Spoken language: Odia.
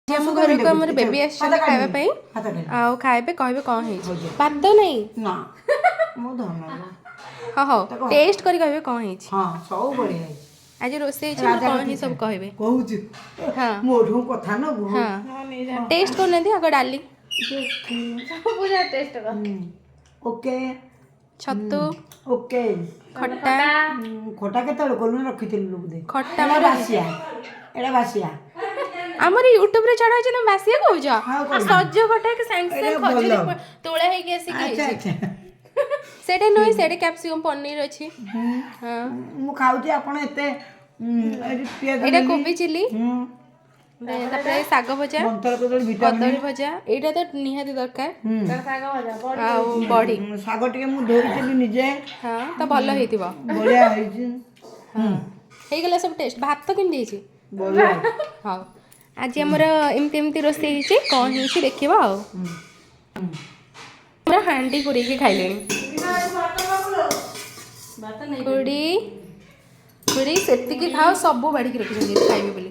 ଆମ ଘରକୁ ଆମର ବେବି ଆସିଛନ୍ତି ଖାଇବା ପାଇଁ ଆଉ ଖାଇବେ କହିବେ କ'ଣ ହେଇଛି ଭାତ ନାହିଁ ନା ମୁଁ ଧନ୍ୟ ହଁ ହଉ ଟେଷ୍ଟ କରି କହିବେ କ'ଣ ହେଇଛି ହଁ ସବୁ ବଢ଼ିଆ ହେଇଛି ଆଜି ରୋଷେଇ ହେଇଛି ଆମର କ'ଣ ହେଇଛି ସବୁ କହିବେ କହୁଛୁ ହଁ ମୋଠୁ କଥା ନବୁ ହଁ ଟେଷ୍ଟ କରୁନାହାନ୍ତି ଆଗ ଡାଲି ଓକେ ଛତୁ ଓକେ ଖଟା ଖଟା କେତେବେଳେ କଲୁ ରଖିଥିଲୁ ବୋଧେ ଖଟା ଏଇଟା ବାସିଆ ଏଇଟା ବାସିଆ ଆମର ୟୁଟ୍ୟୁବରେ ଛଡ଼ା ହେଇଛି ନା ବାସିଆ କହୁଛ ସଜ ଖଟା ସାଙ୍ଗେ ସାଙ୍ଗେ ଖଜୁରୀ ତୋଳା ହେଇକି ଆସିକି ହେଇଛି ସେଇଟା ନୁହେଁ ସେଇଟା କ୍ୟାପ୍ସିକମ୍ ପନିର ଅଛି ହଁ ମୁଁ ଖାଉଛି ଆପଣ ଏତେ ଏଇଟା କୋବି ଚିଲି ତାପରେ ଶାଗ ଭଜା କଦଳୀ ଭଜା ଏଇଟା ତ ନିହାତି ଦରକାର ଆଉ ବଢି ଶାଗ ଟିକେ ମୁଁ ଧୋଇଥିଲି ନିଜେ ହଁ ତ ଭଲ ହେଇଥିବ ବଢ଼ିଆ ହେଇଛି ହଁ ହେଇଗଲା ସବୁ ଟେଷ୍ଟ ଭାତ କେମିତି ହେଇଛି ବଢ଼ିଆ ହଉ ଆଜି ଆମର ଏମିତି ଏମିତି ରୋଷେଇ ହେଇଛି କ'ଣ ହେଇଛି ଦେଖିବା ଆଉ ପୁରା ହାଣ୍ଡି ପୁରେଇକି ଖାଇଲେଣି ଖୁଡ଼ି ଖୁଡ଼ି ସେତିକି ଖାଅ ସବୁ ବାଡ଼ିକି ରଖିଛନ୍ତି ଖାଇବେ ବୋଲି